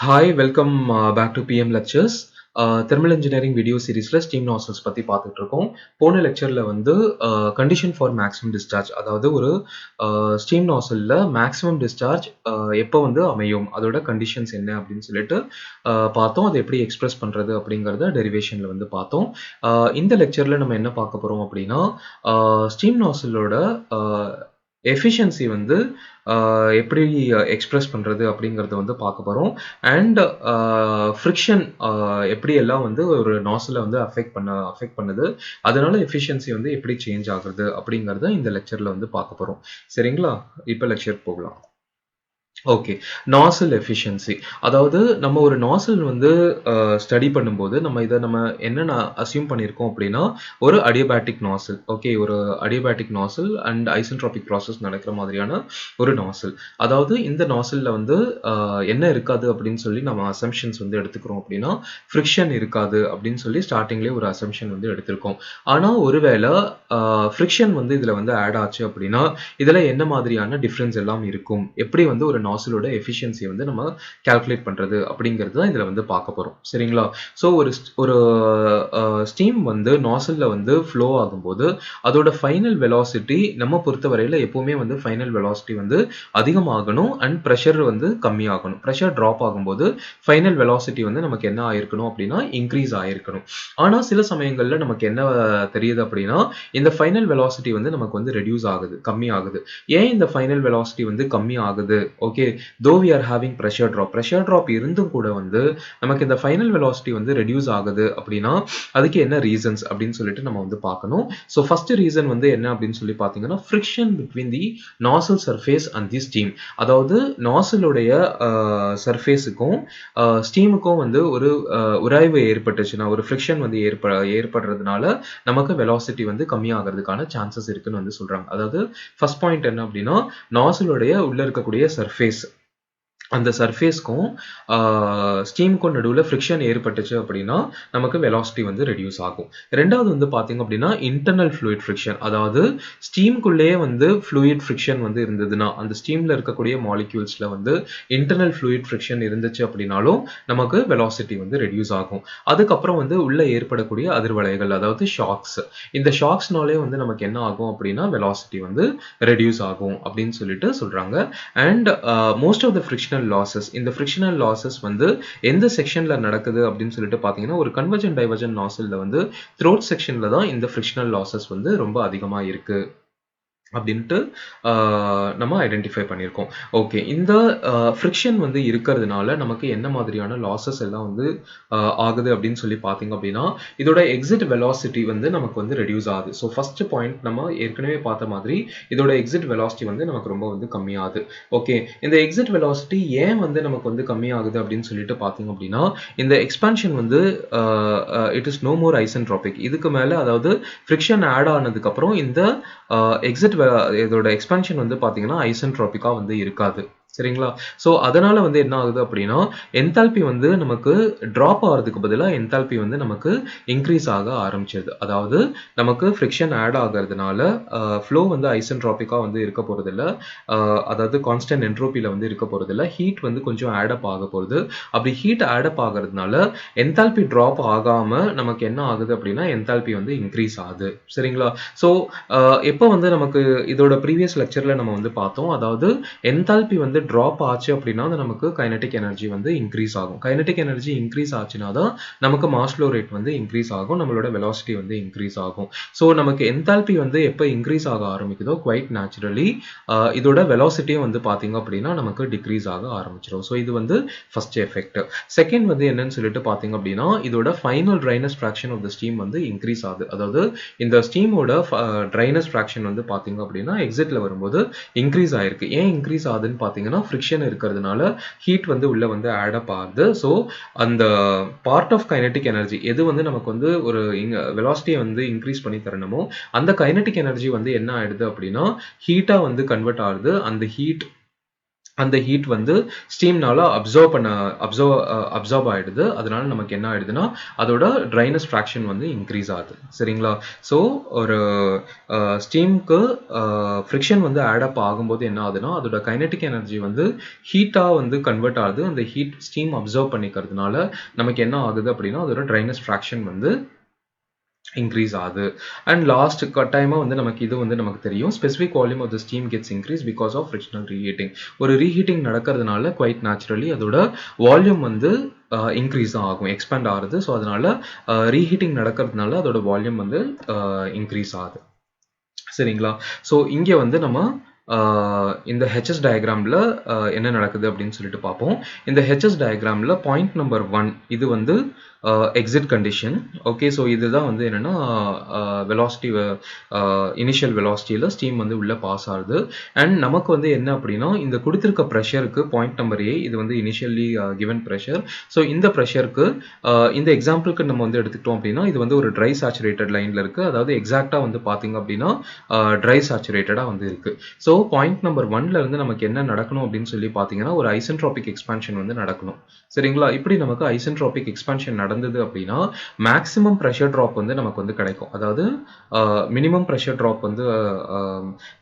Hi, welcome back to PM Lectures. Thermal Engineering video சீரீஸ்ல steam nozzles பற்றி பார்த்துட்டு இருக்கோம். போன லெக்சரில் வந்து கண்டிஷன் ஃபார் மேக்ஸிமம் டிஸ்சார்ஜ், அதாவது ஒரு ஸ்டீம் நாசலில் மேக்ஸிமம் டிஸ்சார்ஜ் எப்போ வந்து அமையும், அதோட கண்டிஷன்ஸ் என்ன அப்படின்னு சொல்லிட்டு பார்த்தோம். அதை எப்படி எக்ஸ்பிரஸ் பண்ணுறது அப்படிங்கிறத டெரிவேஷனில் வந்து பார்த்தோம். இந்த லெக்சரில் நம்ம என்ன பார்க்க போகிறோம் அப்படின்னா, ஸ்டீம் நாசலோட எஃபிஷியன்சி வந்து எப்படி எக்ஸ்பிரஸ் பண்ணுறது அப்படிங்கிறத வந்து பார்க்க போகிறோம். அண்ட் ஃப்ரிக்ஷன் எப்படி எல்லாம் வந்து ஒரு நாசிலை வந்து அஃபெக்ட் பண்ணுது, அதனால எஃபிஷியன்சி வந்து எப்படி சேஞ்ச் ஆகுது அப்படிங்கிறத இந்த லெக்சரில் வந்து பார்க்க போகிறோம். சரிங்களா? இப்போ லெக்சர் போகலாம். ஓகே, நாசில் எஃபிஷியன்சி. அதாவது நம்ம ஒரு நாசில் வந்து ஸ்டடி பண்ணும்போது நம்ம என்னென்ன அசியூம் பண்ணியிருக்கோம் அப்படின்னா, ஒரு அடியபேட்டிக் நாசில். ஓகே, ஒரு adiabatic nozzle and isentropic process நடக்கிற மாதிரியான ஒரு நாசில். அதாவது இந்த நாசிலில் வந்து என்ன இருக்காது அப்படின்னு சொல்லி நம்ம அசம்ஷன்ஸ் வந்து எடுத்துக்கிறோம் அப்படின்னா, ஃப்ரிக்ஷன் இருக்காது அப்படின்னு சொல்லி ஸ்டார்டிங்லேயே ஒரு அசம்ஷன் வந்து எடுத்திருக்கோம். ஆனால் ஒருவேளை ஃப்ரிக்ஷன் வந்து இதில் வந்து ஆட் ஆச்சு அப்படின்னா இதில் என்ன மாதிரியான டிஃப்ரென்ஸ் எல்லாம் இருக்கும், எப்படி வந்து ஒரு நாசிலோட எஃபிஷியன்சி வந்து நம்ம கால்குலேட் பண்ணுறது அப்படிங்கிறது தான் இதில் வந்து பார்க்க போகிறோம். சரிங்களா? ஸோ ஒரு ஸ்டீம் வந்து நாசிலில் வந்து ஃப்ளோ ஆகும்போது அதோட ஃபைனல் வெலாசிட்டி நம்ம பொறுத்தவரையில் எப்போவுமே வந்து ஃபைனல் வெலாசிட்டி வந்து அதிகமாகணும் அண்ட் ப்ரெஷர் வந்து கம்மியாகணும். ப்ரெஷர் ட்ராப் ஆகும்போது ஃபைனல் வெலாசிட்டி வந்து நமக்கு என்ன ஆயிருக்கணும் அப்படின்னா இன்க்ரீஸ் ஆயிருக்கணும். ஆனால் சில சமயங்களில் நமக்கு என்ன தெரியுது அப்படின்னா, இந்த ஃபைனல் வெலாசிட்டி வந்து நமக்கு வந்து ரெடியூஸ் ஆகுது, கம்மி ஆகுது. ஏன் இந்த ஃபைனல் வெலாசிட்டி வந்து கம்மி ஆகுது? Okay, though we are having pressure drop இருந்தும் கூட வந்து நமக்கு இந்த ஃபைனல் வெலாசிட்டி வந்து ரெடியூஸ் ஆகுது அப்படின்னா அதுக்கு என்ன ரீசன்ஸ் அப்படின்னு சொல்லிட்டு நம்ம வந்து பார்க்கணும். ஸோ ஃபர்ஸ்ட் ரீசன் வந்து என்ன அப்படின்னு சொல்லி பார்த்தீங்கன்னா, friction between the nozzle surface and the steam. அதாவது நாசலுடைய சர்ஃபேஸுக்கும் ஸ்டீமுக்கும் வந்து ஒரு உராய்வு ஏற்பட்டுச்சுன்னா, ஒரு ஃப்ரிக்ஷன் வந்து ஏற்படுறதுனால நமக்கு வெலாசிட்டி வந்து கம்மியாகிறதுக்கான சான்சஸ் இருக்குன்னு வந்து சொல்றாங்க. அதாவது ஃபர்ஸ்ட் பாயிண்ட் என்ன அப்படின்னா, நாசிலுடைய உள்ள இருக்கக்கூடிய சர்ஃபேஸ், அந்த சர்ஃபேஸ்க்கும் ஸ்டீமுக்கும் நடுவில் ஃப்ரிக்ஷன் ஏற்பட்டுச்சு அப்படின்னா நமக்கு வெலாசிட்டி வந்து ரெடியூஸ் ஆகும். ரெண்டாவது வந்து பார்த்தீங்க அப்படின்னா இன்டர்னல் ஃப்ளூயிட் ஃப்ரிக்ஷன். அதாவது ஸ்டீமுக்குள்ளேயே வந்து ஃப்ளூயிட் ஃப்ரிக்ஷன் வந்து இருந்ததுன்னா, அந்த ஸ்டீமில் இருக்கக்கூடிய மாலிக்யூல்ஸில் வந்து இன்டர்னல் ஃப்ளூயிட் ஃப்ரிக்ஷன் இருந்துச்சு அப்படின்னாலும் நமக்கு வெலாசிட்டி வந்து ரெடியூஸ் ஆகும். அதுக்கப்புறம் வந்து உள்ளே ஏற்படக்கூடிய அதிர்வலைகள், அதாவது ஷாக்ஸ். இந்த ஷாக்ஸ்னாலே வந்து நமக்கு என்ன ஆகும் அப்படின்னா வெலாசிட்டி வந்து ரெடியூஸ் ஆகும் அப்படின்னு சொல்லிட்டு சொல்கிறாங்க. And most of the frictional losses, இந்த ஃப்ரிக்ஷனல் லாசஸ் வந்து எந்த செக்ஷன்ல நடக்குது அப்படின்னு சொல்லிட்டு பார்த்தீங்கன்னா, ஒரு கன்வர்ஜென்ட் டைவர்ஜென்ட் நாசில்ல வந்து த்ரோட் செக்ஷன்ல தான் இந்த ஃப்ரிக்ஷனல் லாசஸ் வந்து ரொம்ப அதிகமாக இருக்கு அப்படின்ட்டு நம்ம ஐடென்டிஃபை பண்ணியிருக்கோம். ஓகே, இந்த ஃப்ரிக்ஷன் வந்து இருக்கிறதுனால நமக்கு என்ன மாதிரியான லாசஸ் எல்லாம் வந்து ஆகுது அப்படின்னு சொல்லி பார்த்தீங்க அப்படின்னா, இதோட எக்ஸிட் வெலாசிட்டி வந்து நமக்கு வந்து ரெடியூஸ் ஆகுது. ஸோ ஃபர்ஸ்ட் பாயிண்ட் நம்ம ஏற்கனவே பார்த்த மாதிரி இதோட எக்ஸிட் வெலாசிட்டி வந்து நமக்கு ரொம்ப வந்து கம்மியாகுது. ஓகே, இந்த எக்ஸிட் வெலாசிட்டி ஏன் வந்து நமக்கு வந்து கம்மியாகுது அப்படின்னு சொல்லிட்டு பார்த்தீங்க அப்படின்னா, இந்த எக்ஸ்பான்ஷன் வந்து it is no more isentropic. இதுக்கு மேலே, அதாவது ஃப்ரிக்ஷன் ஆட் ஆனதுக்கப்புறம் இந்த எக்ஸிட் இதோட எக்ஸ்பான்ஷன் வந்து பார்த்தீங்கன்னா ஐசென்ட்ரோபிக்காக வந்து இருக்காது. சரிங்களா? ஸோ அதனால வந்து என்ன ஆகுது அப்படின்னா, என்தால்பி வந்து நமக்கு ட்ராப் ஆகிறதுக்கு பதிலாக என்தால்பி வந்து நமக்கு இன்க்ரீஸ் ஆக ஆரம்பிச்சிருது. அதாவது நமக்கு ஃப்ரிக்ஷன் ஆட் ஆகிறதுனால ஃப்ளோ வந்து ஐசென்ட்ரோபிக்காக வந்து இருக்க போகிறதில்ல, அதாவது கான்ஸ்டன்ட் என்ட்ரோபியில் வந்து இருக்க போகிறதில்ல, ஹீட் வந்து கொஞ்சம் ஆடப் ஆக போகுது. அப்படி ஹீட் ஆடப் ஆகிறதுனால என்தால்பி ட்ராப் ஆகாமல் நமக்கு என்ன ஆகுது அப்படின்னா என்தால்பி வந்து இன்க்ரீஸ் ஆகுது. சரிங்களா? ஸோ எப்போ வந்து நமக்கு இதோட ப்ரீவியஸ் லெக்சரில் நம்ம வந்து பார்த்தோம், அதாவது என்தால்பி வந்து ட்ராப் ஆச்சு அப்படின்னா நமக்கு கைனடிக் எனர்ஜி வந்து இன்க்ரீஸ் ஆகும். கைனடிக் எனர்ஜி இன்க்ரீஸ் ஆச்சுன்னா தான் நமக்கு மாஸ் ஃப்ளோ ரேட் வந்து இன்க்ரீஸ் ஆகும், நம்மளோட வெலாசிட்டி வந்து இன்க்ரீஸ் ஆகும். ஸோ நமக்கு என்தால்பி வந்து எப்போ இன்க்ரீஸ் ஆக ஆரம்பிக்குதோ குவைட் நேச்சுரலி இதோட வெலாசிட்டியும் வந்து பார்த்தீங்க அப்படின்னா நமக்கு டிக்ரீஸ் ஆக ஆரம்பிச்சிடும். ஸோ இது வந்து ஃபர்ஸ்ட் எஃபெக்ட். செகண்ட் வந்து என்னன்னு சொல்லிட்டு பார்த்தீங்க அப்படின்னா, இதோட final dryness fraction of the steam வந்து இன்க்ரீஸ் ஆகுது. அதாவது இந்த ஸ்டீமோட ட்ரைனஸ் ஃப்ராக்ஷன் வந்து பார்த்தீங்க அப்படின்னா எக்ஸிட்ல வரும்போது இன்க்ரீஸ் ஆயிருக்கு. ஏன் இன்க்ரீஸ் ஆகுதுன்னு பார்த்தீங்கன்னா, ஃப்ரிக்ஷன் இருக்கிறதுனால ஹீட் வந்து உள்ள வந்து ஆடப் ஆகுது. ஸோ அந்த பார்ட் ஆஃப் கைனடிக் எனர்ஜி எது வந்து நமக்கு வந்து ஒரு வெலாசிட்டியை வந்து இன்க்ரீஸ் பண்ணி தரணுமோ அந்த கைனடிக் எனர்ஜி வந்து என்ன ஆயிடுது அப்படின்னா ஹீட்டா வந்து கன்வெர்ட் ஆகுது. அந்த ஹீட் அந்த ஹீட் வந்து ஸ்டீம்னால அப்சர்வ் ஆயிடுது. அதனால நமக்கு என்ன ஆயிடுதுன்னா அதோட ட்ரைனஸ் ஃப்ராக்ஷன் வந்து இன்க்ரீஸ் ஆகுது. சரிங்களா? ஸோ ஒரு ஸ்டீம்க்கு ஃப்ரிக்ஷன் வந்து ஆட் அப் ஆகும்போது என்ன ஆகுதுன்னா அதோட கைனெட்டிக் எனர்ஜி வந்து ஹீட்டாக வந்து கன்வெர்ட் ஆகுது. அந்த ஹீட் ஸ்டீம் அப்சர்வ் பண்ணிக்கிறதுனால நமக்கு என்ன ஆகுது அப்படின்னா அதோட ட்ரைனஸ் ஃப்ராக்ஷன் வந்து increase ஆகுது. அண்ட் லாஸ்ட் கட்டாயமா வந்து நமக்கு இது வந்து நமக்கு தெரியும், specific volume of the steam gets increase because of frictional reheating. ஒரு ரீஹீட்டிங் நடக்கிறதுனால குவைட் நேச்சுரலி அதோட வால்யூம் வந்து இன்க்ரீஸ் தான் ஆகும், எக்ஸ்பேண்ட் ஆகுது. ஸோ அதனால ரீஹீட்டிங் நடக்கிறதுனால அதோட வால்யூம் வந்து இன்க்ரீஸ் ஆகுது. சரிங்களா? ஸோ இங்கே வந்து நம்ம இந்த ஹெச்எஸ் டயக்ராமில் என்ன நடக்குது அப்படின்னு சொல்லிட்டு பார்ப்போம். இந்த ஹெச்எஸ் டயக்ராமில் பாயிண்ட் நம்பர் 1 இது வந்து எக்ஸிட் கண்டிஷன். ஓகே, ஸோ இதுதான் வந்து என்னென்னா வெலாசிட்டி, இனிஷியல் வெலாசிட்டியில் ஸ்டீம் வந்து உள்ளே பாஸ் ஆகுது. அண்ட் நமக்கு வந்து என்ன அப்படின்னா இந்த கொடுத்துருக்க ப்ரெஷருக்கு பாயிண்ட் நம்பர் ஏ இது வந்து இனிஷியலி கிவன் ப்ரெஷர். ஸோ இந்த ப்ரெஷருக்கு இந்த எக்ஸாம்பிளுக்கு நம்ம வந்து எடுத்துக்கிட்டோம் அப்படின்னா இது வந்து ஒரு ட்ரை சேச்சுரேட்டட் லைனில் இருக்குது. அதாவது எக்ஸாக்டாக வந்து பார்த்தீங்க அப்படின்னா ட்ரை சேச்சுரேட்டடாக வந்து இருக்குது. ஸோ பாயிண்ட் நம்பர் 1ல இருந்து நமக்கு என்ன நடக்கணும் அப்படின்னு சொல்லி பார்த்தீங்கன்னா ஒரு ஐசென்ட்ரோபிக் எக்ஸ்பான்ஷன் வந்து நடக்கணும். சரிங்களா? இப்படி நமக்கு ஐசென்ட்ரோபிக் எக்ஸ்பான்ஷன் நடந்தது அப்படின்னா மேக்ஸிமம் ப்ரெஷர் ட்ராப் வந்து நமக்கு வந்து கிடைக்கும். அதாவது மினிமம் ப்ரெஷர் ட்ராப் வந்து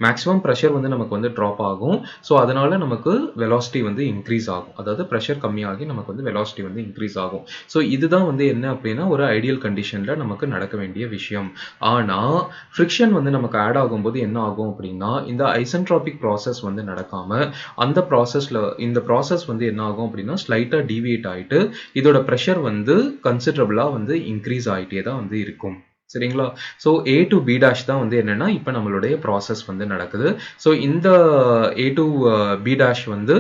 மேக்ஸிமம் ப்ரெஷர் வந்து நமக்கு வந்து ட்ராப் ஆகும். ஸோ அதனால நமக்கு வெலாசிட்டி வந்து இன்க்ரீஸ் ஆகும். அதாவது ப்ரெஷர் கம்மியாகி நமக்கு வந்து வெலாசிட்டி வந்து இன்க்ரீஸ் ஆகும். ஸோ இதுதான் வந்து என்ன அப்படின்னா ஒரு ஐடியல் கண்டிஷனில் நமக்கு நடக்க வேண்டிய விஷயம். ஆனால் ஃப்ரிக்ஷன் வந்து நமக்கு ஆட் ஆகும்போது என்ன ஆகும் அப்படின்னா இந்த ஐசென்ட்ரோபிக் ப்ராசஸ் வந்து நடக்காம அந்த ப்ராசஸில் இந்த ப்ராசஸ் வந்து என்ன ஆகும் அப்படின்னா ஸ்லைட்டாக டீவியேட் ஆகிட்டு இதோட ப்ரெஷர் வந்து கன்சிடரபிளாக வந்து இன்க்ரீஸ் ஆகிட்டே தான் வந்து இருக்கும். சரிங்களா? So A to B dash தான் வந்து என்னென்னா இப்போ நம்மளுடைய ப்ராசஸ் வந்து நடக்குது. ஸோ இந்த ஏ டு பி டேஷ் வந்து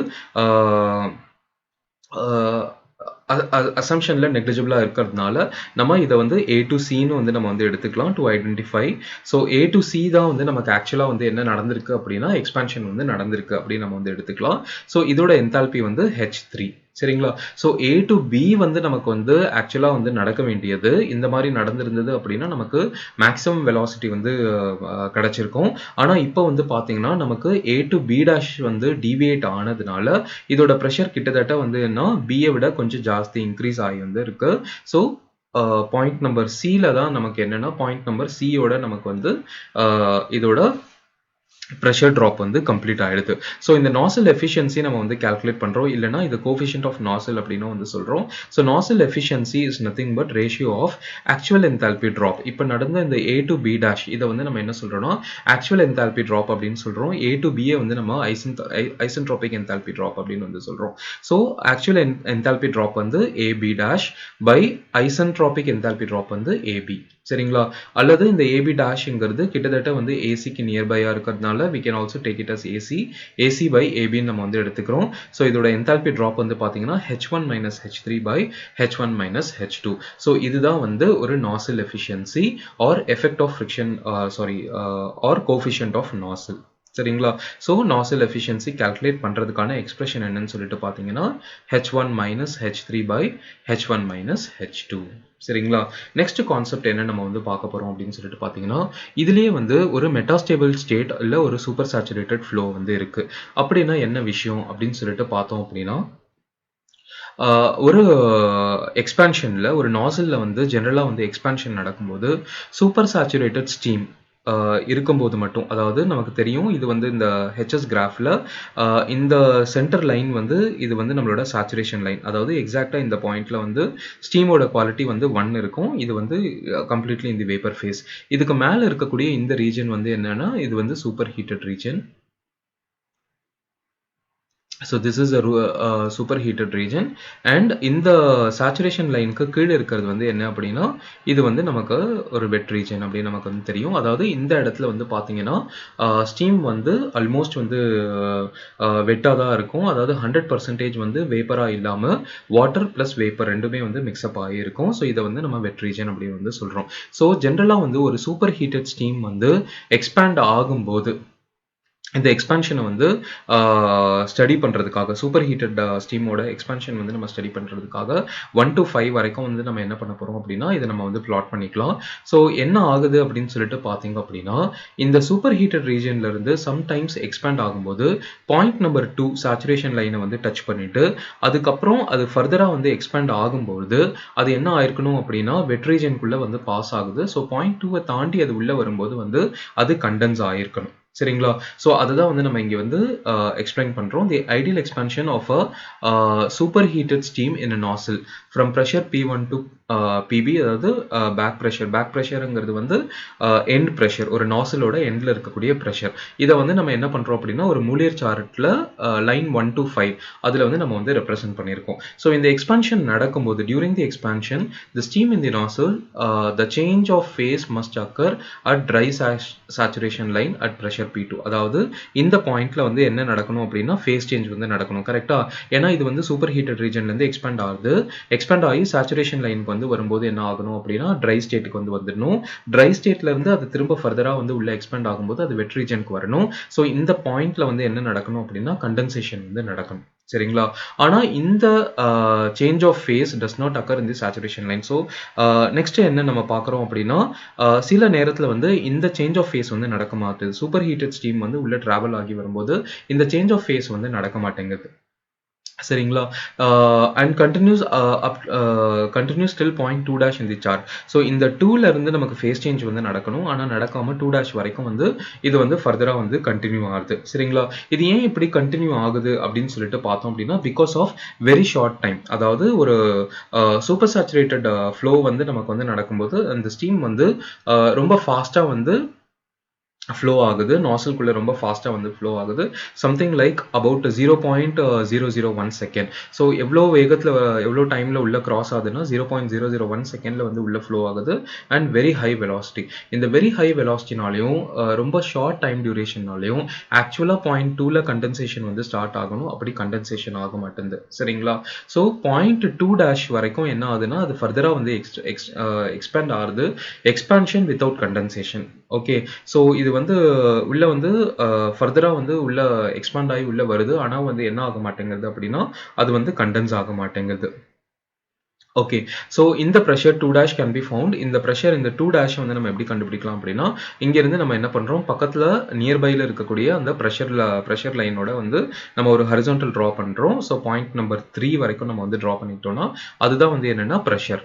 அசம்ஷனில் நெக்லிஜிபிளாக இருக்கிறதுனால நம்ம இதை வந்து ஏ டு சின்னு வந்து நம்ம வந்து எடுத்துக்கலாம் to identify. So A to C தான் வந்து நமக்கு ஆக்சுவலாக வந்து என்ன நடந்திருக்கு அப்படின்னா எக்ஸ்பான்ஷன் வந்து நடந்திருக்கு அப்படின்னு நம்ம வந்து எடுத்துக்கலாம். ஸோ இதோட என்தால்பி வந்து H3. சரிங்களா? ஸோ ஏ டு பி வந்து நமக்கு வந்து ஆக்சுவலாக வந்து நடக்க வேண்டியது இந்த மாதிரி நடந்திருந்தது அப்படின்னா நமக்கு மேக்ஸிமம் வெலாசிட்டி வந்து கிடைச்சிருக்கும். ஆனால் இப்போ வந்து பார்த்தீங்கன்னா நமக்கு ஏ டு பி டேஷ் வந்து டீவியேட் ஆனதுனால இதோட ப்ரெஷர் கிட்டத்தட்ட வந்து என்ன பியை விட கொஞ்சம் ஜாஸ்தி இன்க்ரீஸ் ஆகி வந்து இருக்கு. ஸோ பாயிண்ட் நம்பர் சியில் தான் நமக்கு என்னென்னா பாயிண்ட் நம்பர் சியோட நமக்கு வந்து இதோட ப்ரெஷர் ட்ராப் வந்து கம்ப்ளீட் ஆகிடுது. ஸோ இந்த நாசில் எஃபிஷியன்சி நம்ம வந்து கால்குலேட் பண்ணுறோம், இல்லைனா இது கோஃபிஷியன்ட் ஆஃப் நாசில் அப்படின்னு வந்து சொல்கிறோம். So nozzle efficiency is nothing but ratio of actual enthalpy drop. இப்போ நடந்த இந்த ஏ டு பி டேஷ் இதை வந்து நம்ம என்ன சொல்கிறோம்னா ஆக்சுவல் என்தால்பி ட்ராப் அப்படின்னு சொல்கிறோம். ஏ டு பியை வந்து நம்ம ஐசென்ட்ரோபிக் என்தால்பி ட்ராப் அப்படின்னு வந்து சொல்கிறோம். ஸோ ஆக்சுவல் என்தால்பி ட்ராப் வந்து AB dash by isentropic enthalpy drop வந்து ஏபி. சரிங்களா? அல்லது இந்த ஏபி டேஷ்ங்கிறது கிட்டத்தட்ட வந்து ஏசிக்கு நியர்பையாக இருக்கிறதுனால we can also take it as AC by AB நம்ம வந்து எடுத்துக்கிறோம். ஸோ இதோட என்தால்பி ட்ராப் வந்து பார்த்தீங்கன்னா H1 minus H3 by H1 minus H2. So இதுதான் வந்து ஒரு nozzle efficiency or effect of friction or coefficient of nozzle. சரிங்களா? ஸோ நாசில் எஃபிஷியன்சி கால்குலேட் பண்ணுறதுக்கான எக்ஸ்பிரஷன் என்னன்னு சொல்லிட்டு பார்த்தீங்கன்னா H1 minus H3 by H1 minus H2. சரிங்களா? நெக்ஸ்ட் கான்செப்ட் என்ன நம்ம வந்து பார்க்க போகிறோம் அப்படின்னு சொல்லிட்டு பார்த்தீங்கன்னா இதுலேயே வந்து ஒரு மெட்டாஸ்டேபிள் ஸ்டேட் இல்லை ஒரு சூப்பர் சேச்சுரேட்டட் ஃப்ளோ வந்து இருக்குது. அப்படின்னா என்ன விஷயம் அப்படின்னு சொல்லிட்டு பார்த்தோம் அப்படின்னா ஒரு எக்ஸ்பான்ஷனில் ஒரு நாசிலில் வந்து ஜென்ரலாக வந்து எக்ஸ்பான்ஷன் நடக்கும்போது சூப்பர் சேச்சுரேட்டட் ஸ்டீம் இருக்கும்போது மட்டும், அதாவது நமக்கு தெரியும் இது வந்து இந்த ஹெச்எஸ் கிராஃபில் இந்த சென்டர் லைன் வந்து இது வந்து நம்மளோட சேச்சுரேஷன் லைன். அதாவது எக்ஸாக்டாக இந்த பாயிண்ட்ல வந்து ஸ்டீமோட குவாலிட்டி வந்து 1 இருக்கும். இது வந்து கம்ப்ளீட்லி இந்த வேப்பர் ஃபேஸ். இதுக்கு மேலே இருக்கக்கூடிய இந்த ரீஜன் வந்து என்னன்னா இது வந்து super heated region. So this is a superheated region and இந்த saturation லைனுக்கு கீழே இருக்கிறது வந்து என்ன அப்படின்னா இது வந்து நமக்கு ஒரு வெட் ரீஜன் அப்படின்னு நமக்கு வந்து தெரியும். அதாவது இந்த இடத்துல வந்து பார்த்தீங்கன்னா ஸ்டீம் வந்து ஆல்மோஸ்ட் வந்து வெட்டாக தான் இருக்கும். அதாவது 100% வந்து வேப்பராக இல்லாமல் வாட்டர் ப்ளஸ் வேப்பர் ரெண்டுமே வந்து மிக்ஸ்அப் ஆகியிருக்கும். ஸோ இதை வந்து நம்ம வெட் ரீஜன் அப்படின்னு வந்து சொல்கிறோம். ஸோ ஜென்ரலாக வந்து ஒரு சூப்பர் ஹீட்டட் ஸ்டீம் வந்து எக்ஸ்பேண்ட் ஆகும்போது இந்த எக்ஸ்பான்ஷனை வந்து ஸ்டடி பண்ணுறதுக்காக சூப்பர் ஹீட்டட் ஸ்டீமோட எக்ஸ்பான்ஷன் வந்து நம்ம ஸ்டடி பண்ணுறதுக்காக 1 to 5 வரைக்கும் வந்து நம்ம என்ன பண்ண போகிறோம் அப்படின்னா இதை நம்ம வந்து பிளாட் பண்ணிக்கலாம். ஸோ என்ன ஆகுது அப்படின்னு சொல்லிட்டு பார்த்தீங்க அப்படின்னா இந்த சூப்பர் ஹீட்டட் ரீஜன்லேருந்து சம்டைம்ஸ் எக்ஸ்பேண்ட் ஆகும்போது பாயிண்ட் நம்பர் 2 சேச்சுரேஷன் லைனை வந்து டச் பண்ணிட்டு அதுக்கப்புறம் அது ஃபர்தராக வந்து எக்ஸ்பேண்ட் ஆகும்போது அது என்ன ஆயிருக்கணும் அப்படின்னா வெட் ரீஜனுக்குள்ளே வந்து பாஸ் ஆகுது. ஸோ பாயிண்ட் 2 தாண்டி அது உள்ளே வரும்போது வந்து அது கண்டென்ஸ் ஆகிருக்கணும். சரிங்களா? ஸோ அதுதான் வந்து நம்ம இங்கே வந்து எக்ஸ்பிளைன் பண்ணுறோம். The ideal expansion of a super heated steam in a nozzle from pressure P1 to PB, அதாவது பேக் ப்ரெஷருங்கிறது வந்து எண்ட் ப்ரெஷர், ஒரு நாசிலோட எண்டில் இருக்கக்கூடிய ப்ரெஷர். இதை வந்து நம்ம என்ன பண்ணுறோம் அப்படின்னா ஒரு மூலியர் சார்ட்டில் லைன் 1 to 5 அதில் வந்து நம்ம வந்து ரெப்ரசென்ட் பண்ணியிருக்கோம். ஸோ இந்த எக்ஸ்பான்ஷன் நடக்கும்போது during the expansion the steam in the nozzle the change of phase must occur at dry saturation line at pressure P2. அதாவது இந்த பாயிண்ட்ல வந்து என்ன நடக்கணும் அப்படின்னா ஃபேஸ் சேஞ்ச் வந்து நடக்கணும். கரெக்டா? ஏன்னா இது வந்து சூப்பர் ஹீட்டட் ரீஜன்லேருந்து எக்ஸ்பேண்ட் ஆகுது. எக்ஸ்பேண்ட் ஆகி சேச்சுரேஷன் லைனுக்கு வந்து வரும்போது என்ன ஆகணும் அப்படின்னா ட்ரை ஸ்டேட்டுக்கு வந்து வந்துடணும். ட்ரை ஸ்டேட்ல இருந்து அது திரும்ப ஃபர்தரா வந்து உள்ள எக்ஸ்பேண்ட் ஆகும்போது அது வெட் ரீஜனுக்கு வரணும். ஸோ இந்த பாயிண்ட்ல வந்து என்ன நடக்கணும் அப்படின்னா கண்டென்சேஷன் வந்து நடக்கணும். சரிங்களா? ஆனால் இந்த change of phase does not occur in the saturation line. So next என்ன நம்ம பார்க்குறோம் அப்படின்னா சில நேரத்தில் வந்து இந்த சேஞ்ச் ஆஃப் ஃபேஸ் வந்து நடக்க மாட்டேது. சூப்பர் ஹீட்டட் ஸ்டீம் வந்து உள்ள டிராவல் ஆகி வரும்போது இந்த சேஞ்ச் ஆஃப் ஃபேஸ் வந்து நடக்க மாட்டேங்குது. சரிங்களா? And continues till point 2' in the chart. So இந்த 2ல இருந்து நமக்கு ஃபேஸ் சேஞ்ச் வந்து நடக்கணும். ஆனால் நடக்காம 2' வரைக்கும் வந்து இது வந்து ஃபர்தராக வந்து கண்டினியூ ஆகுது. சரிங்களா? இது ஏன் இப்படி கண்டினியூ ஆகுது அப்படின்னு சொல்லிட்டு பார்த்தோம் அப்படின்னா because of very short time. அதாவது ஒரு சூப்பர் சேச்சுரேட்டட் ஃப்ளோ வந்து நமக்கு வந்து நடக்கும்போது அந்த ஸ்டீம் வந்து ரொம்ப ஃபாஸ்ட்டாக வந்து ஃப்ளோ ஆகுது. நாசில்குள்ளே ரொம்ப ஃபாஸ்ட்டாக வந்து ஃப்ளோ ஆகுது. Something like about 0.001 second. So எவ்வளோ வேகத்தில் எவ்வளோ டைமில் உள்ள கிராஸ் ஆகுதுன்னா 0.001 செகண்டில் வந்து உள்ள ஃப்ளோ ஆகுது. And very high velocity. இந்த வெரி ஹை வெலாசிட்டினாலையும் ரொம்ப ஷார்ட் டைம் டியூரேஷன்னாலையும் ஆக்சுவலாக பாயிண்ட் 2ல கண்டென்சேஷன் வந்து ஸ்டார்ட் ஆகணும். அப்படி கண்டென்சேஷன் ஆக மாட்டேங்குது. சரிங்களா? ஸோ பாயிண்ட் 2' வரைக்கும் என்ன ஆகுதுன்னா அது ஃபர்தராக வந்து எக்ஸ்பேண்ட் ஆகுது. Expansion without condensation. Okay. So இது வந்து உள்ள வந்து ஃபர்தராக வந்து உள்ள எக்ஸ்பாண்ட் ஆகி உள்ள வருது. ஆனால் வந்து என்ன ஆக மாட்டேங்குது அப்படின்னா அது வந்து கண்டென்ஸ் ஆக மாட்டேங்குது. ஓகே. ஸோ இந்த ப்ரெஷர் 2' கேன் பி ஃபவுண்ட். இந்த ப்ரெஷர் இந்த 2' வந்து நம்ம எப்படி கண்டுபிடிக்கலாம் அப்படின்னா இங்கேருந்து நம்ம என்ன பண்ணுறோம் பக்கத்தில் நியர்பையில் இருக்கக்கூடிய அந்த ப்ரெஷர் லைனோட வந்து நம்ம ஒரு ஹரிசான்டல் ட்ரா பண்ணுறோம். ஸோ பாயிண்ட் நம்பர் 3 வரைக்கும் நம்ம வந்து ட்ரா பண்ணிக்கிட்டோம்னா அதுதான் வந்து என்னென்னா ப்ரெஷர்.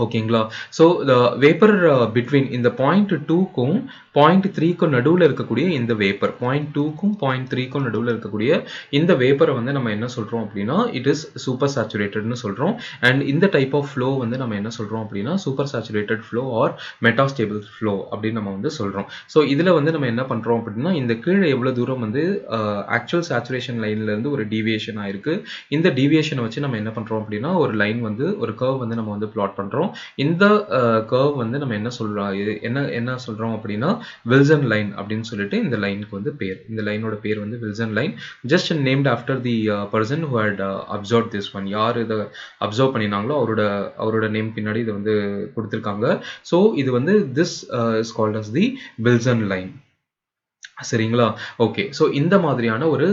ஓகேங்களா? ஸோ த வேப்பர் பிட்வீன் இந்த பாயிண்ட் 2க்கும் பாயிண்ட் 3க்கும் நடுவில் இருக்கக்கூடிய இந்த வேப்பர், பாயிண்ட் 2க்கும் பாயிண்ட் 3க்கும் நடுவில் இருக்கக்கூடிய இந்த வேப்பரை வந்து நம்ம என்ன சொல்கிறோம் அப்படின்னா இட் இஸ் சூப்பர் சேச்சுரேட்டட்னு சொல்கிறோம். அண்ட் இந்த டைப் ஆஃப் ஃப்ளோ வந்து நம்ம என்ன சொல்கிறோம் அப்படின்னா super saturated flow or metastable flow அப்படின்னு நம்ம வந்து சொல்கிறோம். ஸோ இதில் வந்து நம்ம என்ன பண்ணுறோம் அப்படின்னா இந்த கீழே எவ்வளோ தூரம் வந்து ஆக்சுவல் சேச்சுரேஷன் லைன்லேருந்து ஒரு டீவியேஷன் ஆயிருக்கு. இந்த டீவியேஷனை வச்சு நம்ம என்ன பண்ணுறோம் அப்படின்னா ஒரு லைன் வந்து ஒரு கர்வ் வந்து நம்ம வந்து பிளாட் பண்ணுறோம். இந்த கர்வ் வந்து நம்ம என்ன சொல்றோம் அப்படின்னா வில்சன் லைன் அப்படின்னு சொல்லிட்டு இந்த லைனுக்கு வந்து பேர். இந்த லைனோட பேர் வந்து Wilson line. Just named after the person who had observe this one. யார் இதை அப்சர்வ் பண்ணினாங்களோ அவரோட நேம் பின்னாடி இதை வந்து கொடுத்துருக்காங்க. ஸோ இது வந்து this is called as the Wilson line. சரிங்களா? ஓகே. ஸோ இந்த மாதிரியான ஒரு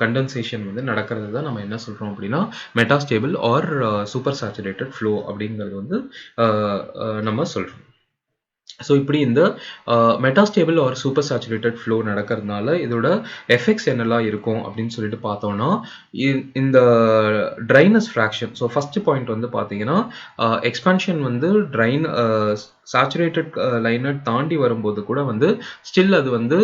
கண்டென்சேஷன் வந்து நடக்கிறது தான் நம்ம என்ன சொல்கிறோம் அப்படின்னா metastable or super saturated flow அப்படிங்கிறது வந்து நம்ம சொல்கிறோம். ஸோ இப்படி இந்த metastable or super saturated flow நடக்கிறதுனால இதோட எஃபெக்ட்ஸ் என்னெல்லாம் இருக்கும் அப்படின்னு சொல்லிட்டு பார்த்தோம்னா இந்த dryness fraction. So first point வந்து பார்த்தீங்கன்னா எக்ஸ்பான்ஷன் வந்து சேச்சுரேட்டட் லைனை தாண்டி வரும்போது கூட வந்து ஸ்டில் அது வந்து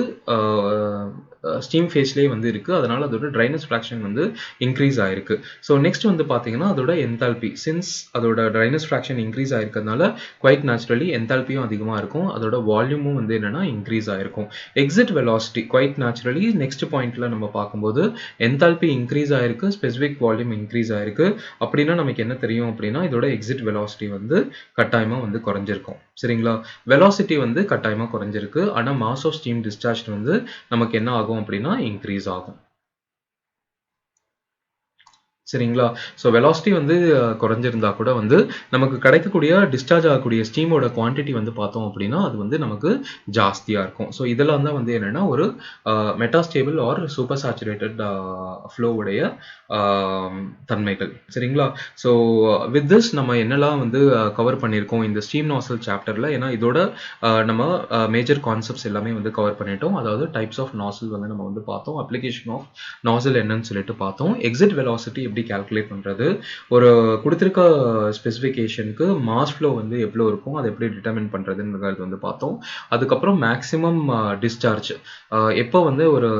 ஸ்டீம் ஃபேஸ்லேயே வந்து இருக்குது. அதனால் அதோட ட்ரைனஸ் ஃப்ராக்ஷன் வந்து இன்க்ரீஸ் ஆகிருக்கு. ஸோ நெக்ஸ்ட் வந்து பார்த்தீங்கன்னா அதோட என்தால்பி. சின்ஸ் அதோட ட்ரைனஸ் ஃப்ராக்ஷன் இன்க்ரீஸ் ஆகிருக்கிறதுனால குவைட் நேச்சுரலி என்தால்பியும் அதிகமாக இருக்கும். அதோட வால்யூமும் வந்து என்னென்னா இன்க்ரீஸ் ஆகிருக்கும். Exit velocity quite naturally next பாயிண்ட்டில் நம்ம பார்க்கும்போது என்தால்பி இன்க்ரீஸ் ஆகிருக்கு, ஸ்பெசிஃபிக் வால்யூம் இன்க்ரீஸ் ஆகிருக்கு. அப்படின்னா நமக்கு என்ன தெரியும் அப்படின்னா இதோட எக்ஸிட் வெலாசிட்டி வந்து கட்டாயமாக வந்து குறைஞ்சிருக்கும். சரிங்களா? வெலாசிட்டி வந்து கட்டாயமாக குறைஞ்சிருக்கு. ஆனால் மாஸ் ஆஃப் ஸ்டீம் டிஸ்சார்ஜ் வந்து நமக்கு என்ன ஆகும் அப்படின்னா இன்க்ரீஸ் ஆகும். சரிங்களா? ஸோ வெலாசிட்டி வந்து குறைஞ்சிருந்தா கூட வந்து நமக்கு கிடைக்கக்கூடிய டிஸ்சார்ஜ் ஆகக்கூடிய ஸ்டீமோட குவான்டிட்டி வந்து பார்த்தோம் அப்படின்னா அது வந்து நமக்கு ஜாஸ்தியா இருக்கும். ஸோ இதெல்லாம் தான் வந்து என்னன்னா ஒரு metastable or super saturated flow உடைய தன்மைகள். சரிங்களா? ஸோ வித் திஸ் நம்ம என்னெல்லாம் வந்து கவர் பண்ணியிருக்கோம் இந்த ஸ்டீம் நாசல் சாப்டர்ல. ஏன்னா இதோட நம்ம மேஜர் கான்செப்ட்ஸ் எல்லாமே வந்து கவர் பண்ணிட்டோம். அதாவது டைப்ஸ் ஆஃப் நாசல் வந்து நம்ம வந்து பார்த்தோம். அப்ளிகேஷன் ஆஃப் நாசல் என்னன்னு சொல்லிட்டு பார்த்தோம். எக்ஸிட் வெலாசிட்டி எப்படி கால்குலேட் பண்றது, ஒரு கொடுத்திருக்க ஸ்பெசிஃபிகேஷனுக்கு மாஸ் ஃப்ளோ வந்து எவ்வளோ இருக்கும், அதை எப்படி டிட்டர்மின் பண்றதுங்கிறது வந்து பார்த்தோம். அதுக்கப்புறம் மேக்ஸிமம் டிஸ்சார்ஜ் எப்போ வந்து ஒரு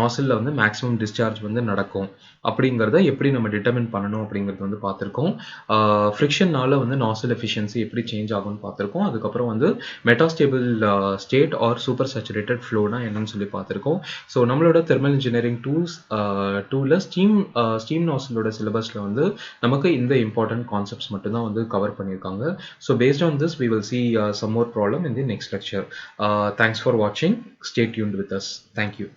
நாசில்ல வந்து மேக்ஸிமம் டிஸ்சார்ஜ் வந்து நடக்கும் அப்படிங்கிறத எப்படி நம்ம டிட்டர்மின் பண்ணணும் அப்படிங்கிறது வந்து பார்த்துருக்கோம். ஃப்ரிக்ஷன்னால வந்து நாசில் எஃபிஷியன்சி எப்படி சேஞ்ச் ஆகும்னு பார்த்துருக்கோம். அதுக்கப்புறம் வந்து metastable state or super saturated ஃப்ளோனா என்னன்னு சொல்லி பார்த்துருக்கோம். ஸோ நம்மளோட தெர்மல் இன்ஜினியரிங் டூவில் ஸ்டீம் நாசிலோட சிலபஸில் வந்து நமக்கு இந்த இம்பார்ட்டன்ட் கான்செப்ட்ஸ் மட்டும்தான் வந்து கவர் பண்ணியிருக்காங்க. So based on this we will see some more problem in the next lecture. Thanks for watching. Stay tuned with us. Thank you.